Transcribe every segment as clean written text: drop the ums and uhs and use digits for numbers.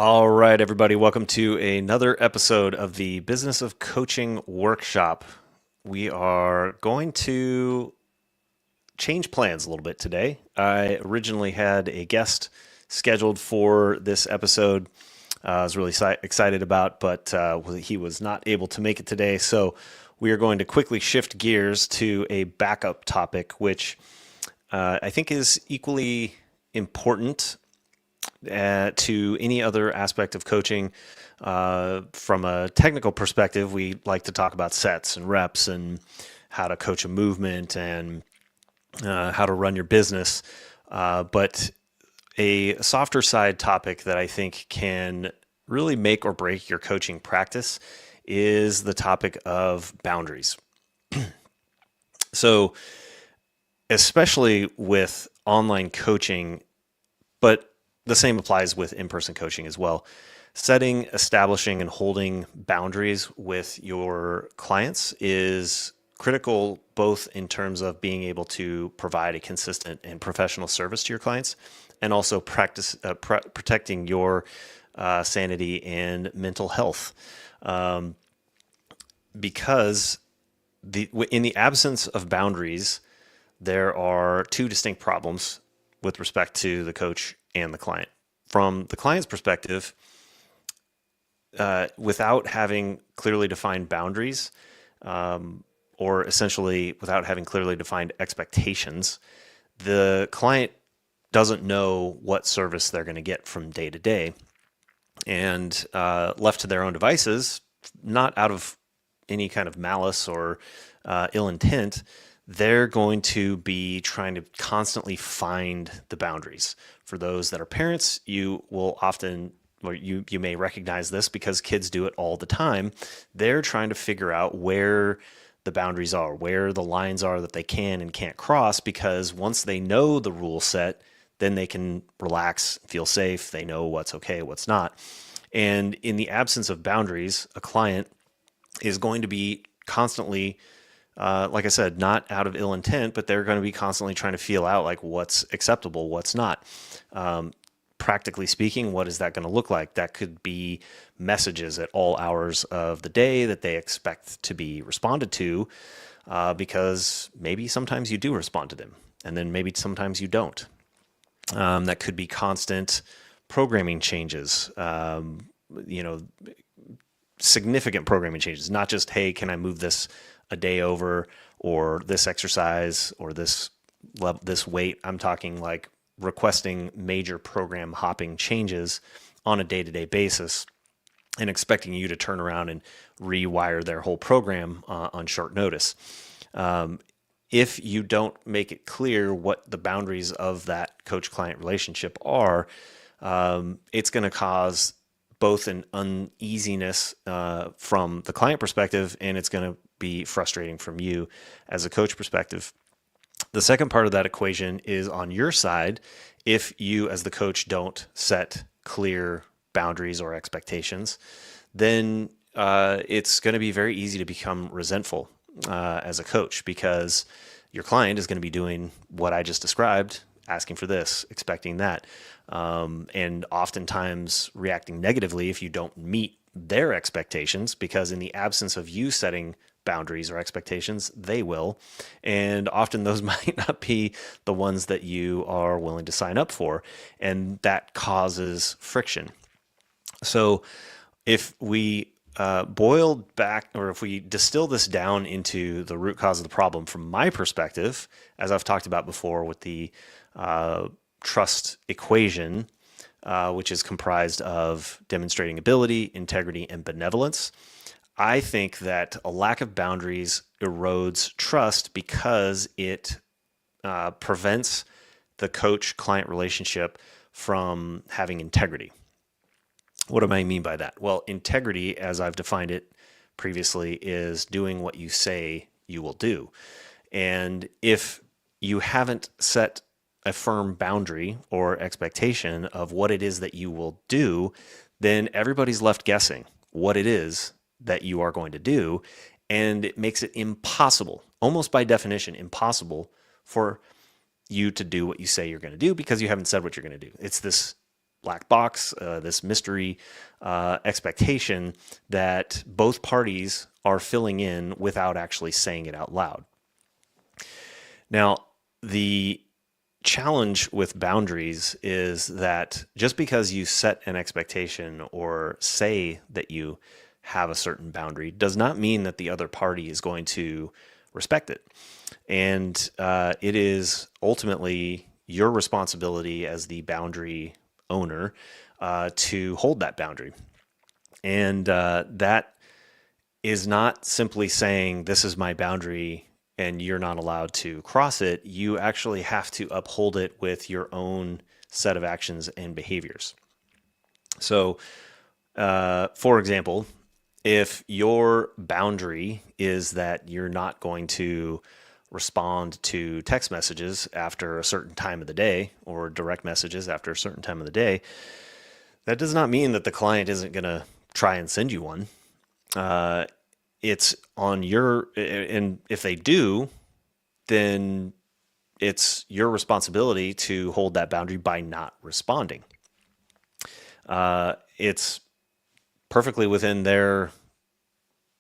All right, everybody, welcome to another episode of the Business of Coaching Workshop. We are going to change plans a little bit today. I originally had a guest scheduled for this episode. I was really excited about, but he was not able to make it today. So we are going to quickly shift gears to a backup topic, which I think is equally important to any other aspect of coaching. From a technical perspective, we like to talk about sets and reps and how to coach a movement and how to run your business. But a softer side topic that I think can really make or break your coaching practice is the topic of boundaries. So, especially with online coaching, but the same applies with in-person coaching as well. Setting, establishing, and holding boundaries with your clients is critical, both in terms of being able to provide a consistent and professional service to your clients, and also protecting your sanity and mental health. Because in the absence of boundaries, there are two distinct problems with respect to the coach and the client. From the client's perspective, without having clearly defined boundaries, or essentially without having clearly defined expectations, the client doesn't know what service they're going to get from day to day. And left to their own devices, not out of any kind of malice or ill intent, they're going to be trying to constantly find the boundaries. For those that are parents, you will often, or you may recognize this because kids do it all the time. They're trying to figure out where the boundaries are, where the lines are that they can and can't cross, because once they know the rule set, then they can relax, feel safe. They know what's okay, what's not. And in the absence of boundaries, a client is going to be constantly, like I said, not out of ill intent, but they're going to be constantly trying to feel out like what's acceptable, what's not. Practically speaking, what is that going to look like? That could be messages at all hours of the day that they expect to be responded to, because maybe sometimes you do respond to them, and then maybe sometimes you don't. That could be constant programming changes, significant programming changes, not just, hey, can I move this a day over, or this exercise, or this weight. I'm talking like requesting major program hopping changes on a day-to-day basis and expecting you to turn around and rewire their whole program on short notice. If you don't make it clear what the boundaries of that coach-client relationship are, it's going to cause both an uneasiness from the client perspective, and it's going to be frustrating from you as a coach perspective. The second part of that equation is on your side. If you, as the coach, don't set clear boundaries or expectations, then it's going to be very easy to become resentful as a coach, because your client is going to be doing what I just described, asking for this, expecting that, and oftentimes reacting negatively if you don't meet their expectations, because in the absence of you setting boundaries or expectations, they will. And often those might not be the ones that you are willing to sign up for. And that causes friction. So if we boiled back, or if we distill this down into the root cause of the problem from my perspective, as I've talked about before with the trust equation, which is comprised of demonstrating ability, integrity, and benevolence, I think that a lack of boundaries erodes trust because it prevents the coach-client relationship from having integrity. What do I mean by that? Well, integrity, as I've defined it previously, is doing what you say you will do. And if you haven't set a firm boundary or expectation of what it is that you will do, then everybody's left guessing what it is that you are going to do. And it makes it impossible, almost by definition, impossible for you to do what you say you're going to do, because you haven't said what you're going to do. It's this black box, this mystery expectation that both parties are filling in without actually saying it out loud. Now, the challenge with boundaries is that just because you set an expectation or say that you have a certain boundary does not mean that the other party is going to respect it. And it is ultimately your responsibility as the boundary owner to hold that boundary. And that is not simply saying, this is my boundary and you're not allowed to cross it. You actually have to uphold it with your own set of actions and behaviors. So, for example, if your boundary is that you're not going to respond to text messages after a certain time of the day or direct messages after a certain time of the day, that does not mean that the client isn't going to try and send you one. It's on and if they do, then it's your responsibility to hold that boundary by not responding. It's perfectly within their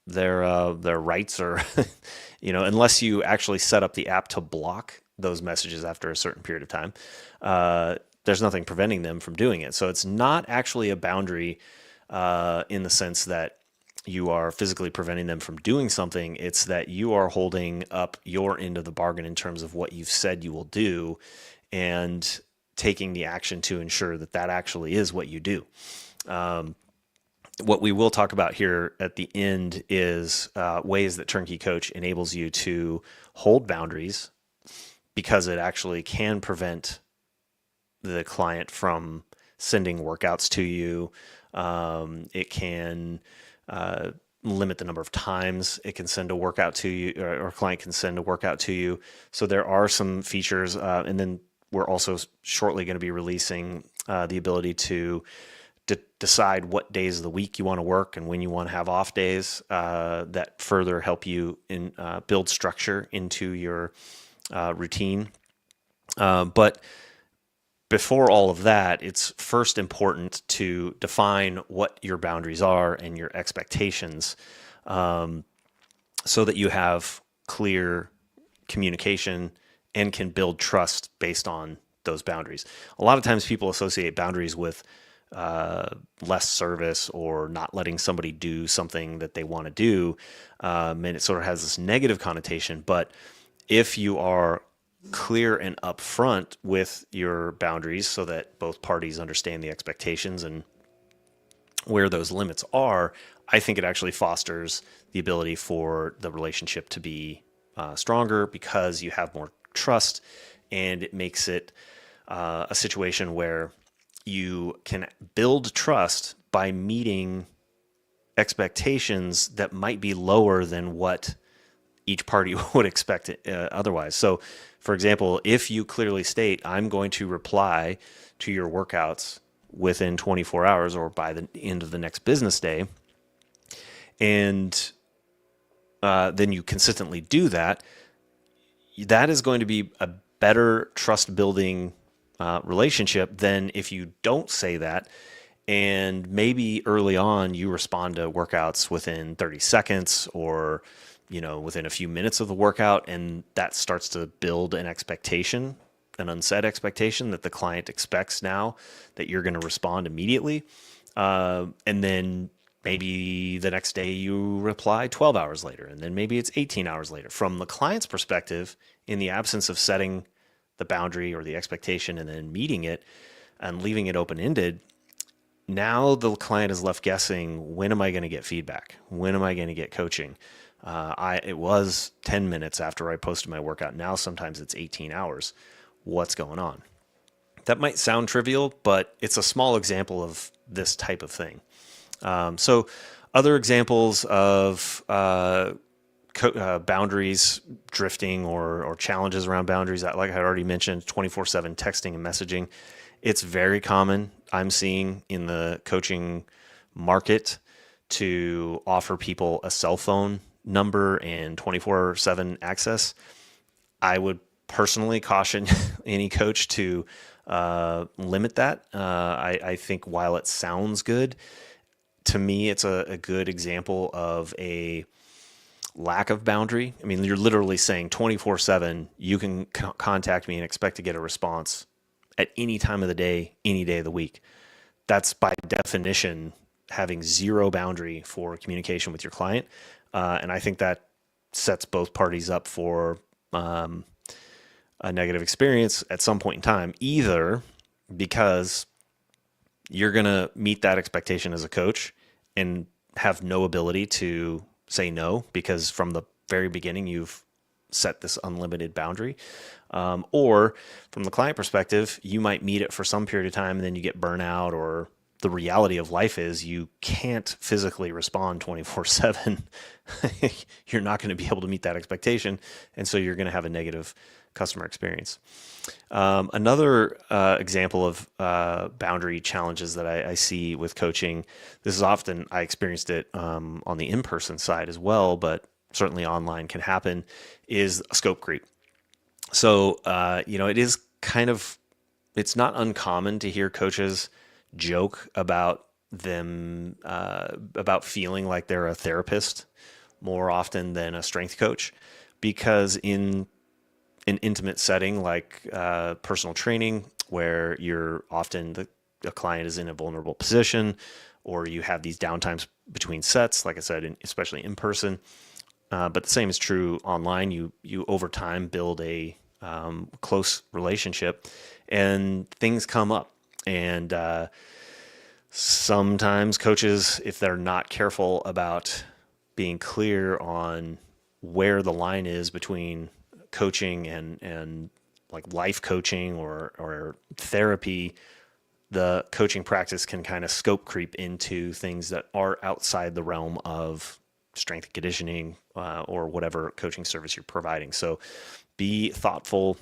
rights, or unless you actually set up the app to block those messages after a certain period of time, there's nothing preventing them from doing it. So it's not actually a boundary in the sense that you are physically preventing them from doing something. It's that you are holding up your end of the bargain in terms of what you've said you will do and taking the action to ensure that that actually is what you do. What we will talk about here at the end is ways that Turnkey Coach enables you to hold boundaries, because it actually can prevent the client from sending workouts to you. It can limit the number of times it can send a workout to you, or a client can send a workout to you. So there are some features, and then we're also shortly going to be releasing the ability to decide what days of the week you want to work and when you want to have off days, that further help you build structure into your routine. But before all of that, it's first important to define what your boundaries are and your expectations, so that you have clear communication and can build trust based on those boundaries. A lot of times people associate boundaries with less service or not letting somebody do something that they want to do, and it sort of has this negative connotation. But if you are clear and upfront with your boundaries so that both parties understand the expectations and where those limits are, I think it actually fosters the ability for the relationship to be stronger, because you have more trust, and it makes it a situation where you can build trust by meeting expectations that might be lower than what each party would expect otherwise. So, for example, if you clearly state, I'm going to reply to your workouts within 24 hours or by the end of the next business day, and then you consistently do that, that is going to be a better trust building relationship than if you don't say that. And maybe early on you respond to workouts within 30 seconds or within a few minutes of the workout, and that starts to build an expectation, an unsaid expectation that the client expects now that you're going to respond immediately. And then maybe the next day you reply 12 hours later, and then maybe it's 18 hours later. From the client's perspective, in the absence of setting the boundary or the expectation and then meeting it and leaving it open-ended, now the client is left guessing, when am I going to get feedback? When am I going to get coaching? It was 10 minutes after I posted my workout. Now sometimes it's 18 hours. What's going on? That might sound trivial, but it's a small example of this type of thing. So other examples of boundaries drifting or challenges around boundaries, like I already mentioned, 24/7 texting and messaging. It's very common, I'm seeing, in the coaching market to offer people a cell phone number and 24/7 access. I would personally caution any coach to limit that. I think while it sounds good, to me, it's a good example of a lack of boundary. I mean, you're literally saying 24/7, you can contact me and expect to get a response at any time of the day, any day of the week. That's by definition having zero boundary for communication with your client. And I think that sets both parties up for a negative experience at some point in time, either because you're going to meet that expectation as a coach and have no ability to say no because from the very beginning you've set this unlimited boundary. Or from the client perspective, you might meet it for some period of time and then you get burnout, or the reality of life is you can't physically respond 24/7. You're not going to be able to meet that expectation. And so you're going to have a negative customer experience. Another example of boundary challenges that I see with coaching, this is often, I experienced it on the in-person side as well, but certainly online can happen, is scope creep. So, it is it's not uncommon to hear coaches joke about about feeling like they're a therapist more often than a strength coach, because in an intimate setting like personal training, where you're often the client is in a vulnerable position, or you have these downtimes between sets, like I said, especially in person. But the same is true online. You over time build a close relationship, and things come up. And sometimes coaches, if they're not careful about being clear on where the line is between coaching and like life coaching or therapy, the coaching practice can kind of scope creep into things that are outside the realm of strength and conditioning or whatever coaching service you're providing. So be thoughtful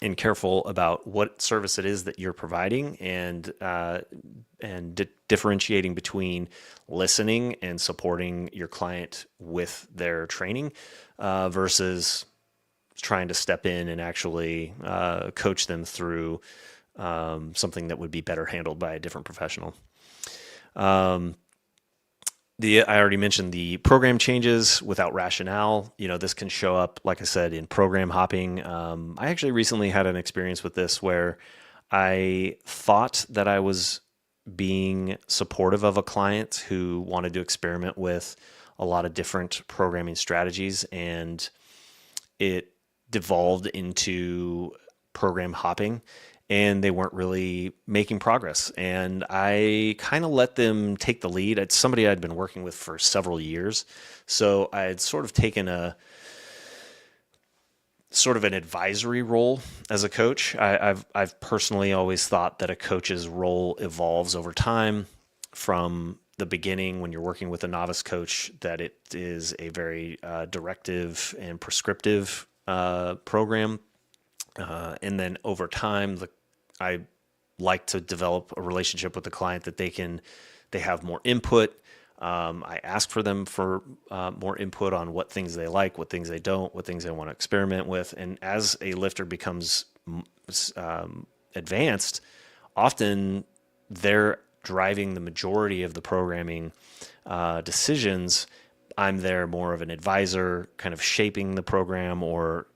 and careful about what service it is that you're providing, and differentiating between listening and supporting your client with their training versus trying to step in and actually coach them through something that would be better handled by a different professional. I already mentioned the program changes without rationale. This can show up, like I said, in program hopping. I actually recently had an experience with this where I thought that I was being supportive of a client who wanted to experiment with a lot of different programming strategies, and it devolved into program hopping, and they weren't really making progress. And I kind of let them take the lead. It's somebody I'd been working with for several years. So I had sort of taken a sort of an advisory role as a coach. I've personally always thought that a coach's role evolves over time. From the beginning, when you're working with a novice coach, that it is a very directive and prescriptive program. And then over time, I like to develop a relationship with the client that they have more input. I ask for them for more input on what things they like, what things they don't, what things they want to experiment with. And as a lifter becomes advanced, often they're driving the majority of the programming decisions. I'm there more of an advisor, kind of shaping the program or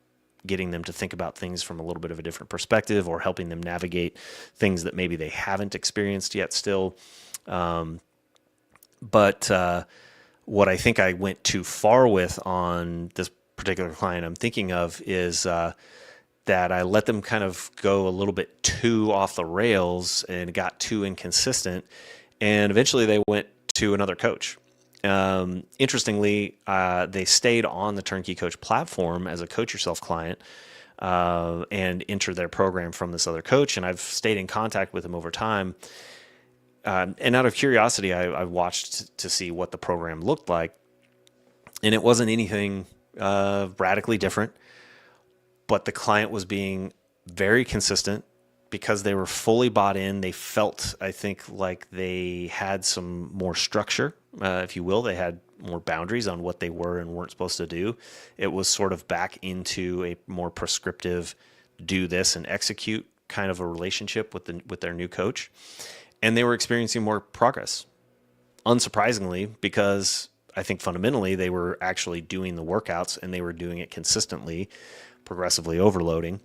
getting them to think about things from a little bit of a different perspective, or helping them navigate things that maybe they haven't experienced yet still. But what I think I went too far with on this particular client I'm thinking of is that I let them kind of go a little bit too off the rails and got too inconsistent. And eventually they went to another coach. Interestingly, they stayed on the Turnkey Coach platform as a Coach Yourself client and entered their program from this other coach. And I've stayed in contact with them over time. And out of curiosity, I watched to see what the program looked like. And it wasn't anything radically different, but the client was being very consistent because they were fully bought in. They felt, I think, like they had some more structure, if you will. They had more boundaries on what they were and weren't supposed to do. It was sort of back into a more prescriptive, do this and execute kind of a relationship with their new coach, and they were experiencing more progress. Unsurprisingly, because I think fundamentally they were actually doing the workouts and they were doing it consistently, progressively overloading.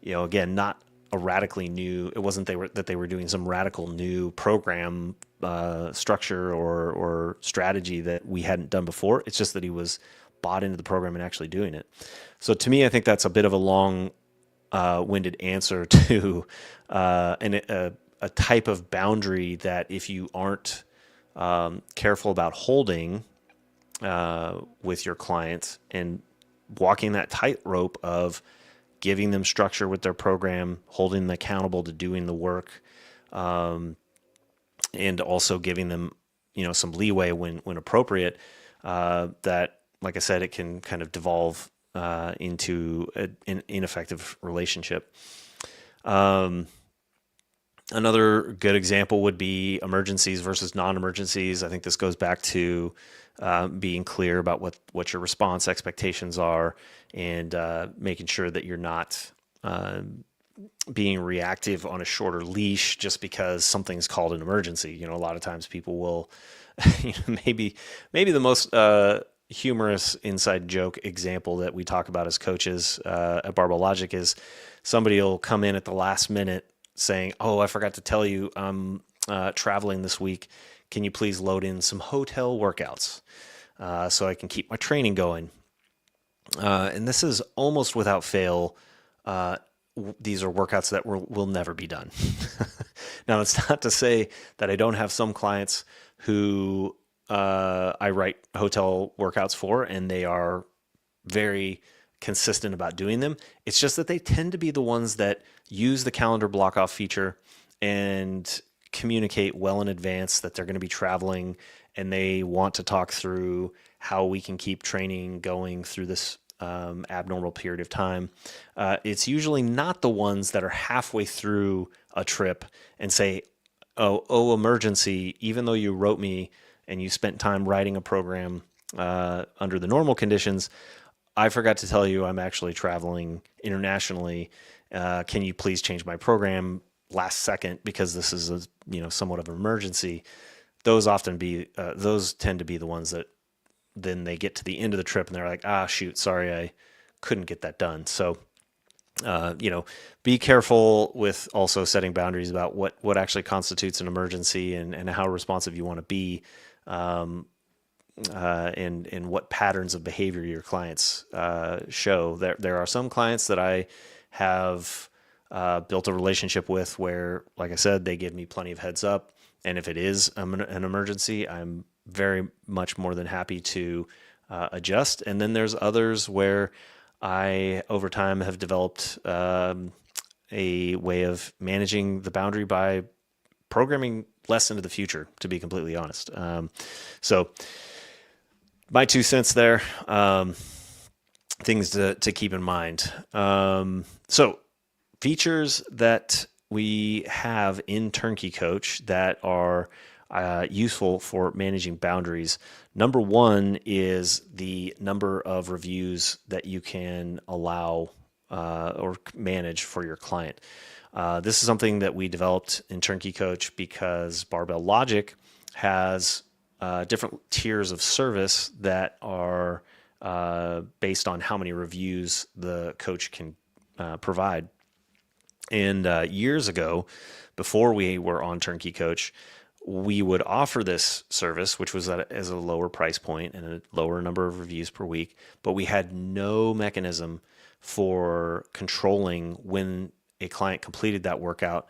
Again, not a radically new. It wasn't that they were doing some radical new program structure or strategy that we hadn't done before. It's just that he was bought into the program and actually doing it. So to me, I think that's a bit of a long-winded answer to a type of boundary that if you aren't careful about holding with your clients and walking that tightrope of giving them structure with their program, holding them accountable to doing the work, and also giving them, some leeway when appropriate, that, like I said, it can kind of devolve into an ineffective relationship. Another good example would be emergencies versus non-emergencies. I think this goes back to being clear about what your response expectations are, and making sure that you're not being reactive on a shorter leash just because something's called an emergency. A lot of times people will, maybe the most humorous inside joke example that we talk about as coaches at Barbell Logic is somebody will come in at the last minute saying, "Oh, I forgot to tell you, I'm traveling this week. Can you please load in some hotel workouts so I can keep my training going?" And this is almost without fail. These are workouts that will never be done. Now, it's not to say that I don't have some clients who I write hotel workouts for, and they are very consistent about doing them. It's just that they tend to be the ones that use the calendar block off feature and communicate well in advance that they're going to be traveling, and they want to talk through how we can keep training going through this abnormal period of time. It's usually not the ones that are halfway through a trip and say, oh, emergency, even though you wrote me and you spent time writing a program under the normal conditions, I forgot to tell you I'm actually traveling internationally. Can you please change my program last second because this is somewhat of an emergency? Those tend to be the ones that then they get to the end of the trip and they're like, shoot, sorry, I couldn't get that done. So, be careful with also setting boundaries about what actually constitutes an emergency and how responsive you want to be, and what patterns of behavior your clients show. There are some clients that I have built a relationship with where, like I said, they give me plenty of heads up. And if it is an emergency, I'm very much more than happy to adjust. And then there's others where I, over time, have developed a way of managing the boundary by programming less into the future, to be completely honest. So my 2 cents there, things to keep in mind. So features that we have in Turnkey Coach that are useful for managing boundaries. Number one is the number of reviews that you can allow or manage for your client. This is something that we developed in Turnkey Coach because Barbell Logic has different tiers of service that are based on how many reviews the coach can provide. And years ago, before we were on Turnkey Coach, we would offer this service, which was as a lower price point and a lower number of reviews per week, but we had no mechanism for controlling when a client completed that workout.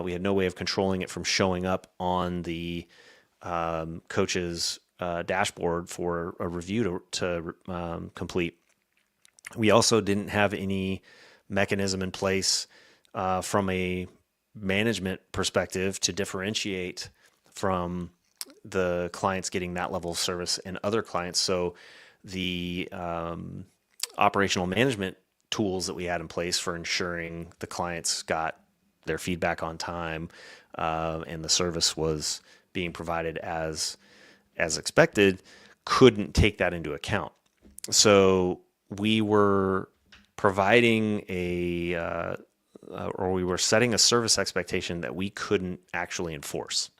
We had no way of controlling it from showing up on the coach's dashboard for a review to complete. We also didn't have any mechanism in place from a management perspective to differentiate from the clients getting that level of service and other clients. So the operational management tools that we had in place for ensuring the clients got their feedback on time and the service was being provided as expected couldn't take that into account. So we were providing a or we were setting a service expectation that we couldn't actually enforce.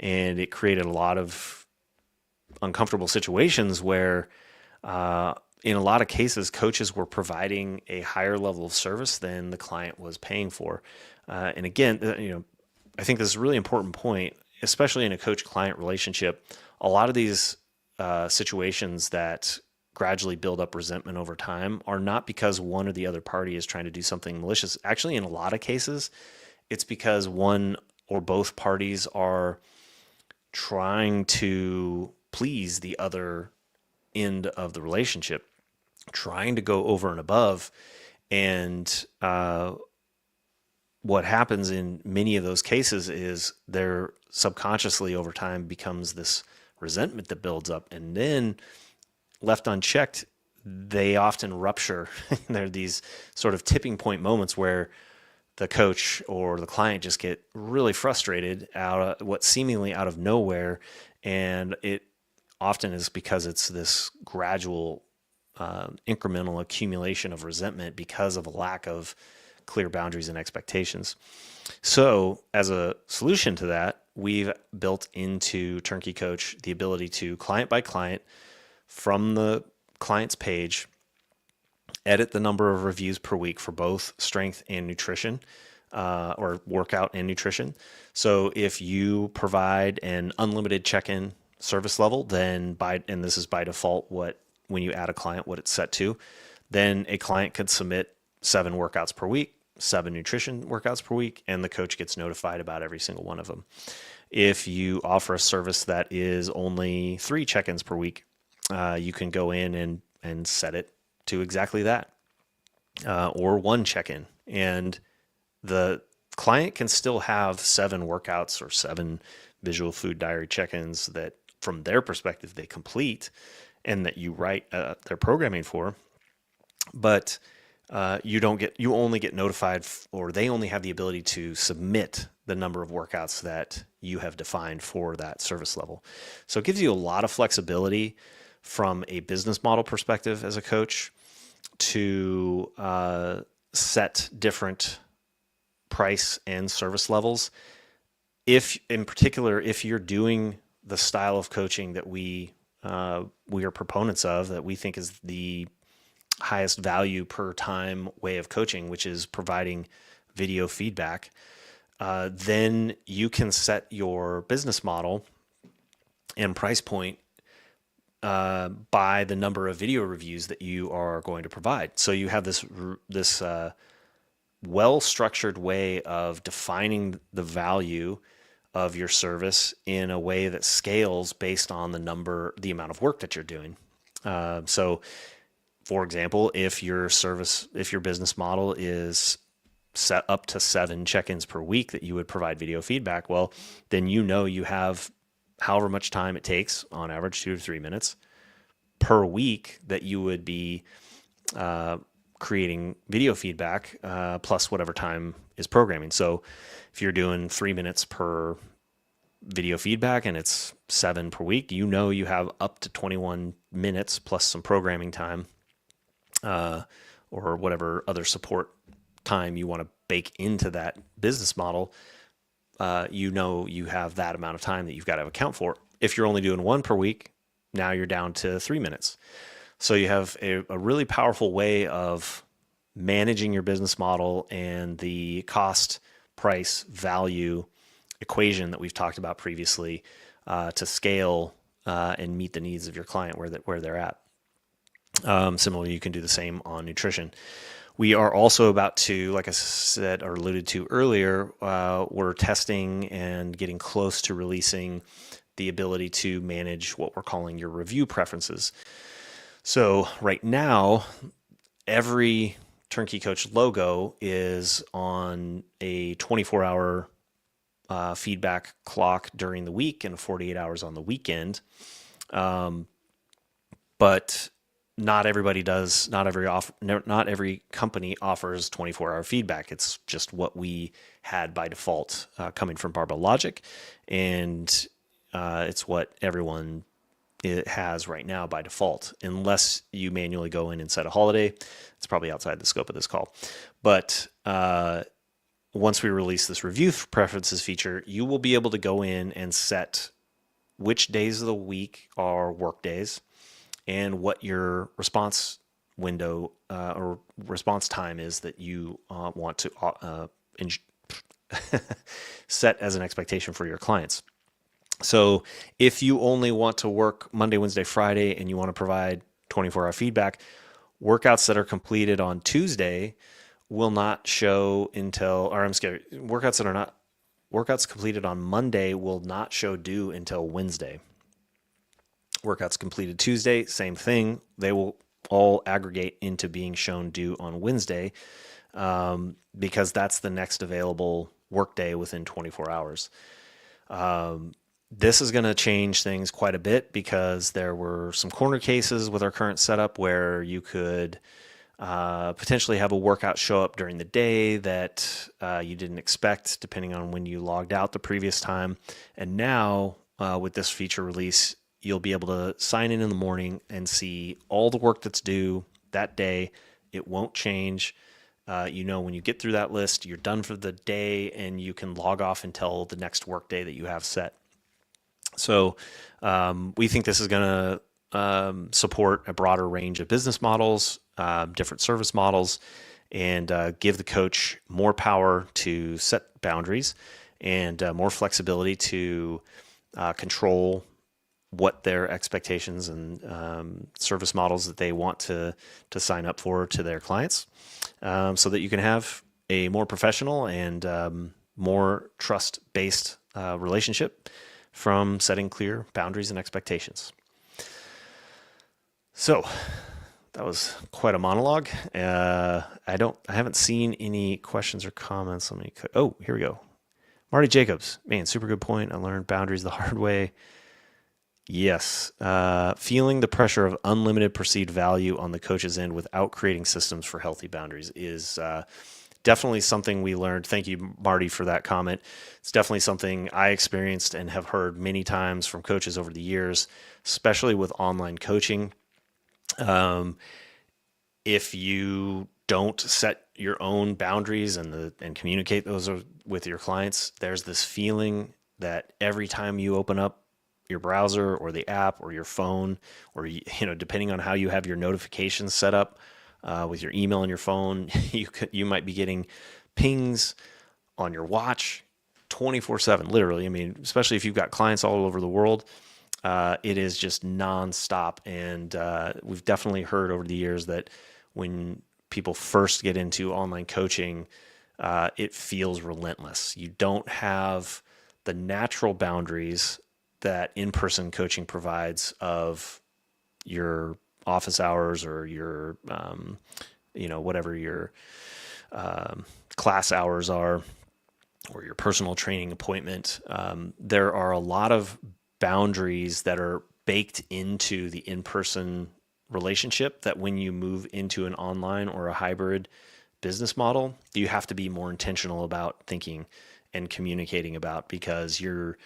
And it created a lot of uncomfortable situations where, in a lot of cases, coaches were providing a higher level of service than the client was paying for. And again, I think this is a really important point, especially in a coach-client relationship. A lot of these situations that gradually build up resentment over time are not because one or the other party is trying to do something malicious. Actually, in a lot of cases, it's because one or both parties are trying to please the other end of the relationship, trying to go over and above. And what happens in many of those cases is there subconsciously over time becomes this resentment that builds up, and then left unchecked, they often rupture. There are these sort of tipping point moments where the coach or the client just get really frustrated out of what seemingly out of nowhere. And it often is because it's this gradual, incremental accumulation of resentment because of a lack of clear boundaries and expectations. So as a solution to that, we've built into Turnkey Coach the ability to, client by client, from the client's page, edit the number of reviews per week for both strength and nutrition, or workout and nutrition. So if you provide an unlimited check-in service level, then and this is by default when you add a client, what it's set to, then a client could submit 7 workouts per week, 7 nutrition workouts per week, and the coach gets notified about every single one of them. If you offer a service that is only 3 check-ins per week, you can go in and set it to exactly that, or 1 check-in. And the client can still have 7 workouts or 7 visual food diary check-ins that from their perspective they complete and that you write their programming for. But you only get notified, or they only have the ability to submit the number of workouts that you have defined for that service level. So it gives you a lot of flexibility from a business model perspective as a coach to set different price and service levels. If you're doing the style of coaching that we are proponents of, that we think is the highest value per time way of coaching, which is providing video feedback, then you can set your business model and price point by the number of video reviews that you are going to provide. So you have this well-structured way of defining the value of your service in a way that scales based on the amount of work that you're doing. So for example, if your business model is set up to 7 check-ins per week that you would provide video feedback, well, then you have however much time it takes, on average 2 to 3 minutes per week, that you would be creating video feedback, plus whatever time is programming. So if you're doing 3 minutes per video feedback and it's 7 per week, you have up to 21 minutes plus some programming time, or whatever other support time you want to bake into that business model. You have that amount of time that you've got to account for. If you're only doing 1 per week, now you're down to 3 minutes. So you have a really powerful way of managing your business model and the cost, price, value equation that we've talked about previously, to scale and meet the needs of your client where they're at. Similarly, you can do the same on nutrition. We are also about to, like I said or alluded to earlier, we're testing and getting close to releasing the ability to manage what we're calling your review preferences. So right now, every Turnkey Coach logo is on a 24-hour feedback clock during the week and 48 hours on the weekend. But not everybody does. Not every company offers 24-hour feedback. It's just what we had by default coming from Barbell Logic, and it's what everyone it has right now by default, unless you manually go in and set a holiday. It's probably outside the scope of this call. But once we release this review preferences feature, you will be able to go in and set which days of the week are work days and what your response window or response time is that you want to set as an expectation for your clients. So if you only want to work Monday, Wednesday, Friday, and you want to provide 24-hour feedback, workouts that are completed on Tuesday will not show until, or I'm scared, workouts completed on Monday will not show due until Wednesday. Workouts completed Tuesday, same thing. They will all aggregate into being shown due on Wednesday because that's the next available workday within 24 hours. This is going to change things quite a bit because there were some corner cases with our current setup where you could potentially have a workout show up during the day that you didn't expect, depending on when you logged out the previous time. And now with this feature release, you'll be able to sign in the morning and see all the work that's due that day. It won't change. When you get through that list, you're done for the day and you can log off until the next work day that you have set. So we think this is going to support a broader range of business models, different service models, and give the coach more power to set boundaries and more flexibility to control what their expectations and service models that they want to sign up for to their clients, so that you can have a more professional and more trust-based relationship from setting clear boundaries and expectations. So that was quite a monologue. I haven't seen any questions or comments. Oh, here we go. Marty Jacobs, man, super good point. I learned boundaries the hard way. Yes. Feeling the pressure of unlimited perceived value on the coach's end without creating systems for healthy boundaries is definitely something we learned. Thank you, Marty, for that comment. It's definitely something I experienced and have heard many times from coaches over the years, especially with online coaching. If you don't set your own boundaries and communicate those with your clients, there's this feeling that every time you open up your browser or the app or your phone, or depending on how you have your notifications set up with your email on your phone, you might be getting pings on your watch 24/7, literally. I mean, especially if you've got clients all over the world, it is just nonstop. And we've definitely heard over the years that when people first get into online coaching, it feels relentless. You don't have the natural boundaries that in-person coaching provides of your office hours or your, whatever your class hours are, or your personal training appointment. There are a lot of boundaries that are baked into the in-person relationship that when you move into an online or a hybrid business model, you have to be more intentional about thinking and communicating about, because you're,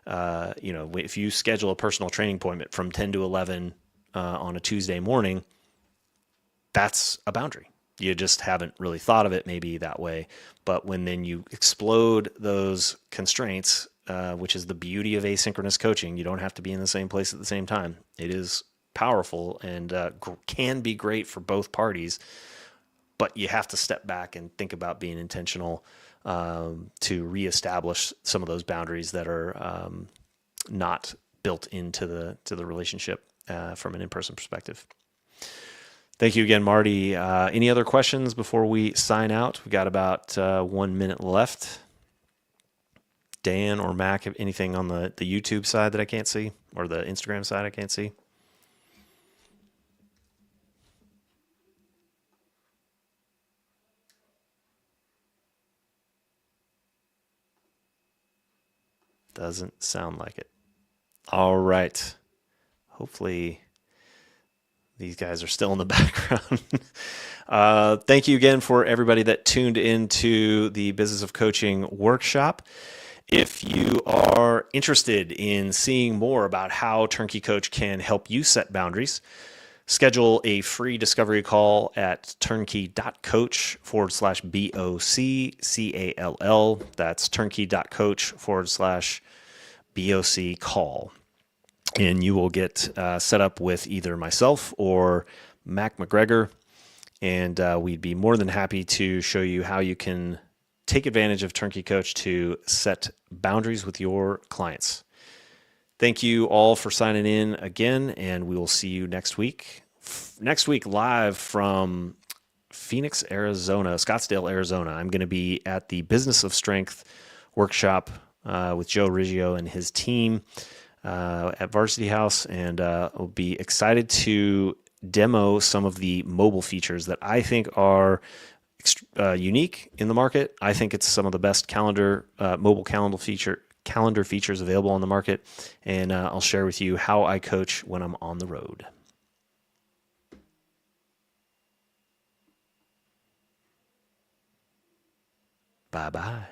if you schedule a personal training appointment from 10 to 11 on a Tuesday morning, that's a boundary. You just haven't really thought of it maybe that way. But when then you explode those constraints, which is the beauty of asynchronous coaching, you don't have to be in the same place at the same time. It is powerful and can be great for both parties, but you have to step back and think about being intentional to reestablish some of those boundaries that are not built into the relationship from an in-person perspective. Thank you again, Marty. Any other questions before we sign out? We got about 1 minute left. Dan or Mac, have anything on the YouTube side that I can't see, or the Instagram side I can't see? Doesn't sound like it. All right. Hopefully these guys are still in the background. Thank you again for everybody that tuned into the Business of Coaching workshop. If you are interested in seeing more about how Turnkey Coach can help you set boundaries, schedule a free discovery call at turnkey.coach/BOCCALL. That's turnkey.coach/BOC call. And you will get set up with either myself or Mac McGregor. And we'd be more than happy to show you how you can take advantage of Turnkey Coach to set boundaries with your clients. Thank you all for signing in again, and we will see you next week. Next week, live from Phoenix, Arizona, Scottsdale, Arizona. I'm going to be at the Business of Strength workshop with Joe Riggio and his team at Varsity House, and I'll be excited to demo some of the mobile features that I think are unique in the market. I think it's some of the best mobile calendar features available on the market, and I'll share with you how I coach when I'm on the road. Bye-bye.